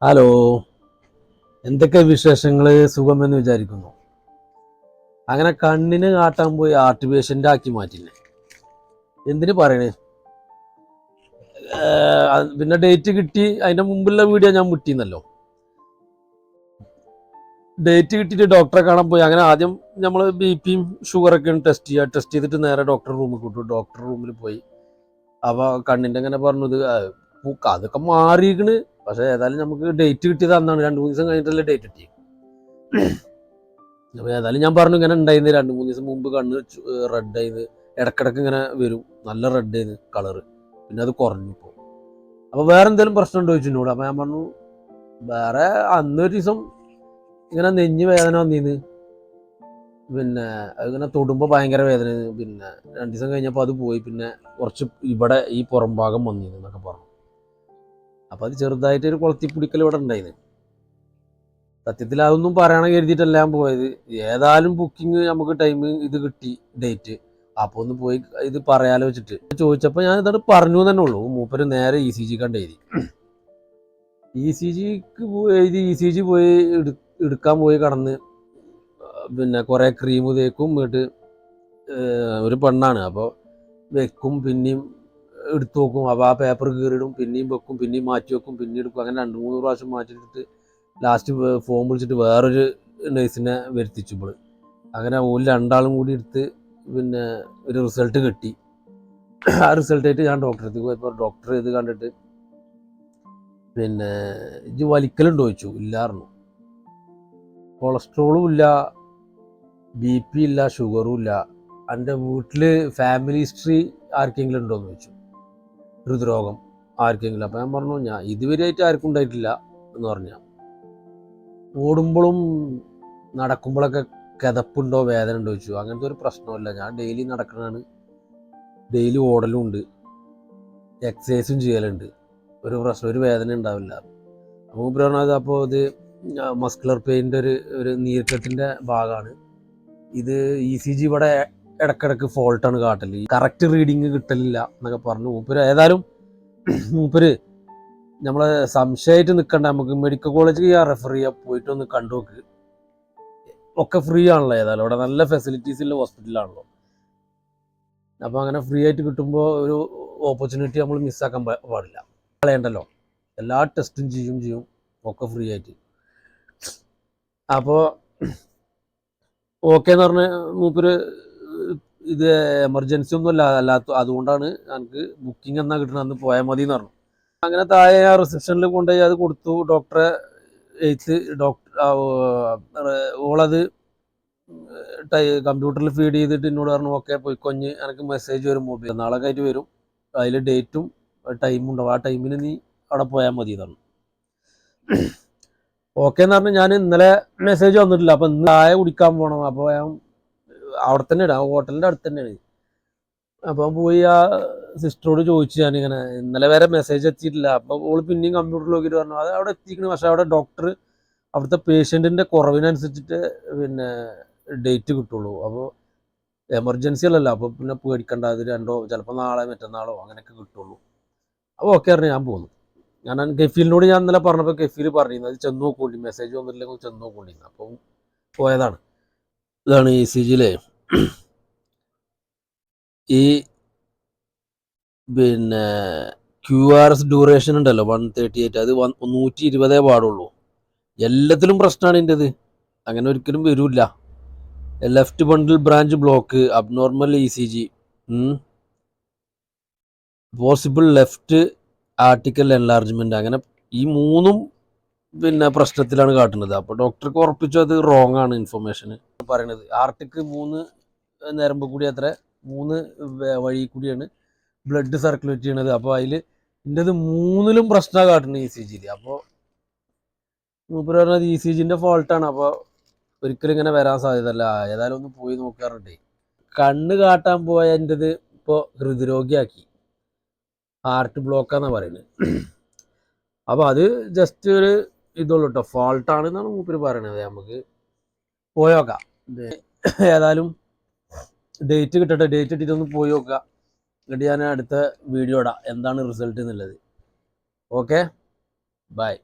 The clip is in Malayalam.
ഹലോ, എന്തൊക്കെ വിശേഷങ്ങൾ? സുഖമെന്ന് വിചാരിക്കുന്നു. അങ്ങനെ കണ്ണിന് കാട്ടാൻ പോയി ആർട്ട് പേഷ്യൻ്റ് ആക്കി മാറ്റില്ലേ, എന്തിനു പറയണേ. പിന്നെ ഡേറ്റ് കിട്ടി, അതിൻ്റെ മുമ്പുള്ള വീഡിയോ ഞാൻ വിട്ടിന്നല്ലോ. ഡേറ്റ് കിട്ടിയിട്ട് ഡോക്ടറെ കാണാൻ പോയി. അങ്ങനെ ആദ്യം നമ്മൾ ബിപിയും ഷുഗറൊക്കെയാണ് ടെസ്റ്റ് ചെയ്തിട്ട് നേരെ ഡോക്ടർ റൂമിൽ കൂട്ടു. ഡോക്ടർ റൂമിൽ പോയി. അപ്പോൾ കണ്ണിൻ്റെ അങ്ങനെ പറഞ്ഞത് അതൊക്കെ മാറിയിരിക്കണ്. പക്ഷേ ഏതായാലും നമുക്ക് ഡേറ്റ് കിട്ടിയത് അന്നാണ്. 2-3 ദിവസം കഴിഞ്ഞിട്ടല്ലേ ഡേറ്റ് കിട്ടി. അപ്പോൾ ഏതായാലും ഞാൻ പറഞ്ഞു ഇങ്ങനെ ഉണ്ടായിരുന്നു. 2-3 ദിവസം മുമ്പ് കണ്ണ് റെഡ് ആയത്, ഇടക്കിടക്ക് ഇങ്ങനെ വരും, നല്ല റെഡ് ആയിരുന്നു കളറ്. പിന്നെ അത് കുറഞ്ഞു ഇപ്പോൾ. അപ്പോൾ വേറെ എന്തെങ്കിലും പ്രശ്നം ഉണ്ടോ ചോദിച്ചിട്ടുണ്ടോ? അപ്പോൾ ഞാൻ പറഞ്ഞു വേറെ അന്നൊരു ദിവസം ഇങ്ങനെ നെഞ്ഞ് വേദന വന്നിന്ന്. പിന്നെ അതിങ്ങനെ തൊടുമ്പോൾ ഭയങ്കര വേദന. പിന്നെ 2 ദിവസം കഴിഞ്ഞപ്പോൾ അത് പോയി. പിന്നെ കുറച്ച് ഇവിടെ ഈ പുറം ഭാഗം വന്നിന്ന് എന്നൊക്കെ പറഞ്ഞു. അപ്പോൾ അത് ചെറുതായിട്ടൊരു കുളത്തിപ്പിടിക്കൽ ഇവിടെ ഉണ്ടായിരുന്നു. സത്യത്തിൽ അതൊന്നും പറയണം കരുതിയിട്ടല്ല ഞാൻ പോയത്. ഏതായാലും ബുക്കിംഗ് നമുക്ക് ടൈം ഇത് കിട്ടി, ഡേറ്റ്. അപ്പോൾ ഒന്ന് പോയി ഇത് പറയാലോ വെച്ചിട്ട് ചോദിച്ചപ്പോൾ ഞാൻ ഇതോട് പറഞ്ഞു തന്നെ ഉള്ളൂ. മൂപ്പര് നേരെ ECG കണ്ട് എഴുതി. ECGക്ക് എഴുതി. ECG പോയി എടുക്കാൻ പോയി കടന്ന്. പിന്നെ കുറേ ക്രീം തേക്കും. വീട്ട് ഒരു പെണ്ണാണ്, അപ്പോൾ വെക്കും, പിന്നെയും എടുത്തു നോക്കും. അപ്പോൾ ആ പേപ്പർ കീറിടും, പിന്നെയും വെക്കും, പിന്നെയും മാറ്റി വെക്കും, പിന്നെയും എടുക്കും. അങ്ങനെ 2-3 പ്രാവശ്യം മാറ്റിയിട്ട് ലാസ്റ്റ് ഫോൺ വിളിച്ചിട്ട് വേറൊരു നഴ്സിനെ വരുത്തിച്ചു ഇപ്പോൾ. അങ്ങനെ ഓല് രണ്ടാളും കൂടി എടുത്ത് പിന്നെ ഒരു റിസൾട്ട് കിട്ടി. ആ റിസൾട്ടായിട്ട് ഞാൻ ഡോക്ടറെ അടുത്ത് പോയപ്പോൾ ഡോക്ടർ ഇത് കണ്ടിട്ട് പിന്നെ ഇത് വലിക്കലുണ്ടോ ചോദിച്ചു. ഇല്ലായിരുന്നു. കൊളസ്ട്രോളും ഇല്ല, BP ഇല്ല, ഷുഗറും ഇല്ല. എൻ്റെ വീട്ടിൽ ഫാമിലി ഹിസ്റ്ററി ആർക്കെങ്കിലും ഉണ്ടോ എന്ന് ചോദിച്ചു, ഹൃദ്രോഗം ആർക്കെങ്കിലും. അപ്പോൾ ഞാൻ പറഞ്ഞു ഞാൻ ഇതുവരെയായിട്ട് ആർക്കും ഉണ്ടായിട്ടില്ല എന്ന് പറഞ്ഞു. ഓടുമ്പോഴും നടക്കുമ്പോഴൊക്കെ കിതപ്പുണ്ടോ വേദന ഉണ്ടോ ചോദിച്ചു. അങ്ങനത്തെ ഒരു പ്രശ്നമില്ല, ഞാൻ ഡെയിലി നടക്കണതാണ്, ഡെയിലി ഓടലും ഉണ്ട്, എക്സസൈസും ചെയ്യലുണ്ട്, ഒരു പ്രശ്നം ഒരു വേദന ഉണ്ടാവില്ല. അപ്പോൾ പറഞ്ഞത് അപ്പോൾ ഇത് മസ്കുലർ പെയിൻ്റെ ഒരു നീർക്കെട്ടിൻ്റെ ഭാഗമാണ് ഇത്. ECG ഇവിടെ ഇടക്കിടക്ക് ഫോൾട്ടാണ് കാട്ടൽ, കറക്റ്റ് റീഡിങ് കിട്ടലില്ല എന്നൊക്കെ പറഞ്ഞു മൂപ്പര്. ഏതായാലും മൂപ്പര് നമ്മളെ സംശയമായിട്ട് നിൽക്കണ്ട, നമുക്ക് മെഡിക്കൽ കോളേജിൽ റെഫർ ചെയ്യാൻ പോയിട്ടൊന്ന് കണ്ടു നോക്ക്. ഒക്കെ ഫ്രീ ആണല്ലോ, ഏതായാലും അവിടെ നല്ല ഫെസിലിറ്റീസ് ഉള്ള ഹോസ്പിറ്റലാണല്ലോ. അപ്പോൾ അങ്ങനെ ഫ്രീ ആയിട്ട് കിട്ടുമ്പോൾ ഒരു ഓപ്പർച്യൂണിറ്റി നമ്മൾ മിസ്സാക്കാൻ പാടില്ല, കളയണ്ടല്ലോ. എല്ലാ ടെസ്റ്റും ചെയ്യും, ഒക്കെ ഫ്രീ ആയിട്ട്. അപ്പോൾ ഓക്കെ എന്ന് പറഞ്ഞ് മൂപ്പര് ഇത് എമർജൻസി ഒന്നും അല്ലാത്ത അതുകൊണ്ടാണ് എനിക്ക് ബുക്കിംഗ് എന്നാ കിട്ടണം, അന്ന് പോയാൽ മതി എന്ന് പറഞ്ഞു. അങ്ങനെ താഴെ ആ റിസപ്ഷനിൽ കൊണ്ടുപോയി അത് കൊടുത്തു. ഡോക്ടറെ എഴുത്ത് ഓളത് കമ്പ്യൂട്ടറിൽ ഫീഡ് ചെയ്തിട്ട് എന്നോട് പറഞ്ഞു ഓക്കെ പോയിക്കൊഞ്ഞ്, എനിക്ക് മെസ്സേജ് വരും, മൊബൈൽ നാളെ ആയിട്ട് വരും, അതിൽ ഡേറ്റും ടൈമും ഉണ്ടാവും, ആ ടൈമിന് നീ അവിടെ പോയാൽ മതി എന്നാണ്. ഓക്കെ എന്ന് പറഞ്ഞാൽ ഞാൻ ഇന്നലെ മെസ്സേജ് വന്നിട്ടില്ല. അപ്പം ഇന്ന് ചായ കുടിക്കാൻ പോകണം. അപ്പോൾ ഞാൻ അവിടെ തന്നെ ഇടാം, ഹോട്ടലിൻ്റെ അടുത്ത് തന്നെയാണ്. അപ്പം പോയി ആ സിസ്റ്ററോട് ചോദിച്ചു ഞാനിങ്ങനെ, ഇന്നലെ വരെ മെസ്സേജ് എത്തിയിട്ടില്ല. അപ്പോൾ ഓൾ പിന്നെയും കമ്പ്യൂട്ടറിൽ നോക്കിയിട്ട് പറഞ്ഞു അത് അവിടെ എത്തിക്കണം, പക്ഷേ അവിടെ ഡോക്ടർ അവിടുത്തെ പേഷ്യൻറ്റിൻ്റെ കുറവിനനുസരിച്ചിട്ട് പിന്നെ ഡേറ്റ് കിട്ടുള്ളൂ. അപ്പോൾ എമർജൻസി അല്ലല്ലോ, അപ്പോൾ പിന്നെ പേടിക്കണ്ട, അത് ചിലപ്പോൾ നാളെ മറ്റന്നാളോ അങ്ങനെയൊക്കെ കിട്ടുള്ളൂ. അപ്പോൾ ഓക്കെ പറഞ്ഞു ഞാൻ പോന്നു. ഞാൻ കെഫീലിനോട് ഞാൻ ഇന്നലെ പറഞ്ഞപ്പോൾ കെഫീൽ പറഞ്ഞിരുന്നു അത് ചെന്ന് നോക്കൂണ്ടി, മെസ്സേജ് വന്നിട്ടില്ലെങ്കിൽ ചെന്ന് നോക്കൂണ്ടിരുന്നു. അപ്പം പോയതാണ്. ഇതാണ് ECGയിലെ ഈ പിന്നെ QRS ഡ്യൂറേഷൻ ഉണ്ടല്ലോ 138, അത് 120 പാടുള്ളൂ. എല്ലാത്തിലും പ്രശ്നമാണ് ഇതിൻ്റെത്, അങ്ങനെ ഒരിക്കലും വരില്ല. Left bundle branch block, abnormal ECG, possible left atrial enlargement, അങ്ങനെ ഈ മൂന്നും പിന്നെ പ്രശ്നത്തിലാണ് കാട്ടുന്നത്. അപ്പോൾ ഡോക്ടർക്ക് ഉറപ്പിച്ചു അത് റോങ് ആണ് ഇൻഫർമേഷൻ പറയണത്. ആർട്ടിക്ക് 3 നരമ്പ് കൂടി അത്ര 3 വഴി കൂടിയാണ് ബ്ലഡ് സർക്കുലേറ്റ് ചെയ്യണത്. അപ്പോൾ അതിൽ ഇതിൻ്റെത് 3ലും പ്രശ്നമാണ് കാട്ടുന്നത് ECGയിൽ. അപ്പോൾ മൂപ്പര് പറഞ്ഞത് ECGൻ്റെ ഫോൾട്ടാണ്, അപ്പോൾ ഒരിക്കലും ഇങ്ങനെ വരാൻ സാധ്യതയല്ല, ഏതായാലും ഒന്ന് പോയി നോക്കാറുണ്ട്. കണ്ണ് കാട്ടാൻ പോയ എൻ്റെത് ഇപ്പോൾ ഹൃദ്രോഗിയാക്കി, ഹാർട്ട് ബ്ലോക്കാന്നാണ് പറയുന്നത്. അപ്പോൾ അത് ജസ്റ്റ് ഒരു ഇതുള്ളൂ കേട്ടോ, ഫോൾട്ടാണെന്നാണ് മൂപ്പര് പറയണത്. നമുക്ക് പോയോക്കാം, ഏതായാലും ഡേറ്റ് കിട്ടട്ടെ, ഡേറ്റ് ഇട്ടിട്ടൊന്ന് പോയി നോക്കുക. എന്നിട്ട് ഞാൻ അടുത്ത വീഡിയോ ഇടാം എന്താണ് റിസൾട്ട് എന്നുള്ളത്. Okay, by.